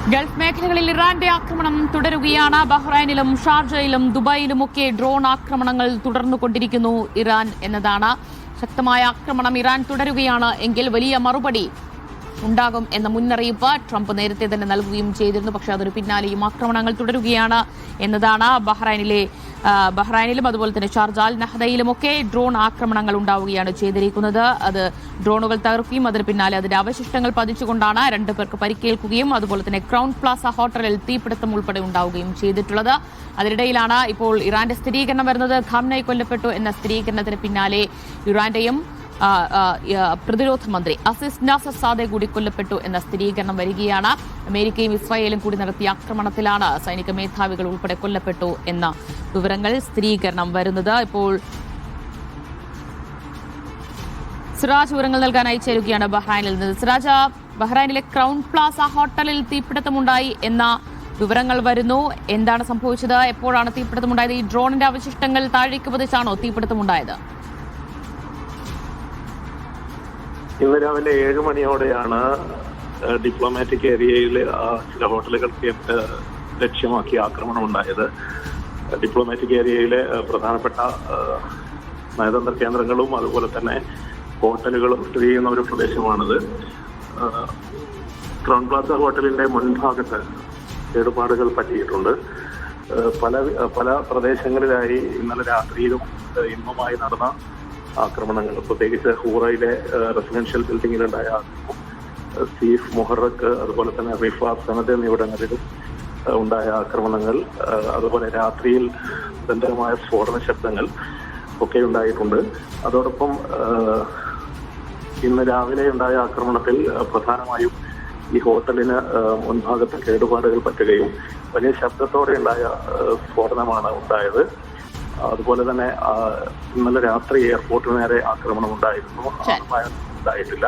Gulf മേഖലകളിൽ ഇറാന്റെ ആക്രമണം തുടരുകയാണ്. ബഹ്റൈനിലും ഷാർജയിലും ദുബായിലുമൊക്കെ ഡ്രോൺ ആക്രമണങ്ങൾ തുടർന്നുകൊണ്ടിരിക്കുന്നു ഇറാൻ എന്നതാണ്. ശക്തമായ ആക്രമണം ഇറാൻ തുടരുകയാണ് എങ്കിൽ വലിയ മറുപടി ഉണ്ടാകും എന്ന മുന്നറിയിപ്പ് ട്രംപ് നേരത്തെ തന്നെ നൽകുകയും ചെയ്തിരുന്നു. പക്ഷേ അതിന് പിന്നാലെയും ആക്രമണങ്ങൾ തുടരുകയാണ് എന്നതാണ്. ബഹ്റൈനിലും അതുപോലെ തന്നെ ഷാർജ അൽ നഹ്ദയിലുമൊക്കെ ഡ്രോൺ ആക്രമണങ്ങൾ ഉണ്ടാവുകയാണ് ചെയ്തിരിക്കുന്നത്. അത് ഡ്രോണുകൾ തകർക്കുകയും അതിന് പിന്നാലെ അതിന്റെ അവശിഷ്ടങ്ങൾ പതിച്ചുകൊണ്ടാണ് 2 പേർക്ക് പരിക്കേൽക്കുകയും അതുപോലെ തന്നെ ക്രൗൺ പ്ലാസ ഹോട്ടലിൽ തീപിടുത്തം ഉൾപ്പെടെ ഉണ്ടാവുകയും ചെയ്തിട്ടുള്ളത്. അതിനിടയിലാണ് ഇപ്പോൾ ഇറാന്റെ സ്ഥിരീകരണം വരുന്നത്. ഖാംനയി കൊല്ലപ്പെട്ടു എന്ന സ്ഥിരീകരണത്തിന് പിന്നാലെ ഇറാന്റെയും പ്രതിരോധ മന്ത്രി അസീസ് നാസർ സാദെ കൂടി കൊല്ലപ്പെട്ടു എന്ന സ്ഥിരീകരണം വരികയാണ്. അമേരിക്കയും ഇസ്രായേലും കൂടി നടത്തിയ ആക്രമണത്തിലാണ് സൈനിക മേധാവികൾ ഉൾപ്പെടെ കൊല്ലപ്പെട്ടു എന്ന വിവരങ്ങൾ സ്ഥിരീകരണം വരുന്നത്. ഇപ്പോൾ സിറാജ് വിവരങ്ങൾ നൽകാനായി ചേരുകയാണ് ബഹ്റൈനിൽ നിന്ന്. സിറാജ്, ബഹ്റൈനിലെ ക്രൗൺ പ്ലാസ ഹോട്ടലിൽ തീപിടുത്തമുണ്ടായി എന്ന വിവരങ്ങൾ വരുന്നു. എന്താണ് സംഭവിച്ചത്? എപ്പോഴാണ് തീപിടുത്തമുണ്ടായത്? ഈ ഡ്രോണിന്റെ അവശിഷ്ടങ്ങൾ താഴേക്ക് പതിച്ചാണോ തീപിടുത്തമുണ്ടായത്? ഇന്ന് രാവിലെ 7 മണിയോടെയാണ് ഡിപ്ലോമാറ്റിക് ഏരിയയിൽ ചില ഹോട്ടലുകൾക്ക് ലക്ഷ്യമാക്കി ആക്രമണം ഉണ്ടായത്. ഡിപ്ലോമാറ്റിക് ഏരിയയിലെ പ്രധാനപ്പെട്ട നയതന്ത്ര കേന്ദ്രങ്ങളും അതുപോലെ തന്നെ ഹോട്ടലുകളും സ്ഥിതി ചെയ്യുന്ന ഒരു പ്രദേശമാണിത്. ക്രൗൺ പ്ലാസ ഹോട്ടലിന്റെ മുൻഭാഗത്ത് കേടുപാടുകൾ പറ്റിയിട്ടുണ്ട്. പല പ്രദേശങ്ങളിലായി ഇന്നലെ രാത്രിയിലും ഇന്നുമായി നടന്ന ആക്രമണങ്ങൾ, പ്രത്യേകിച്ച് ഹൂറയിലെ റെസിഡൻഷ്യൽ ബിൽഡിങ്ങിലുണ്ടായ ആക്രമണം, സീഫ്, മുഹറക്ക്, അതുപോലെ തന്നെ റിഫാസ്, സനദ് എന്നിവിടങ്ങളിലും ഉണ്ടായ ആക്രമണങ്ങൾ, അതുപോലെ രാത്രിയിൽ നിരന്തരമായ സ്ഫോടന ശബ്ദങ്ങൾ ഒക്കെ ഉണ്ടായിട്ടുണ്ട്. അതോടൊപ്പം ഇന്ന് രാവിലെ ഉണ്ടായ ആക്രമണത്തിൽ പ്രധാനമായും ഈ ഹോട്ടലിന് മുൻഭാഗത്ത് കേടുപാടുകൾ പറ്റുകയും വലിയ ശബ്ദത്തോടെ ഉണ്ടായ സ്ഫോടനമാണ് ഉണ്ടായത്. അതുപോലെ തന്നെ ഇന്നലെ രാത്രി എയർപോർട്ടിന് നേരെ ആക്രമണം ഉണ്ടായിരുന്നു. ഉണ്ടായിട്ടില്ല.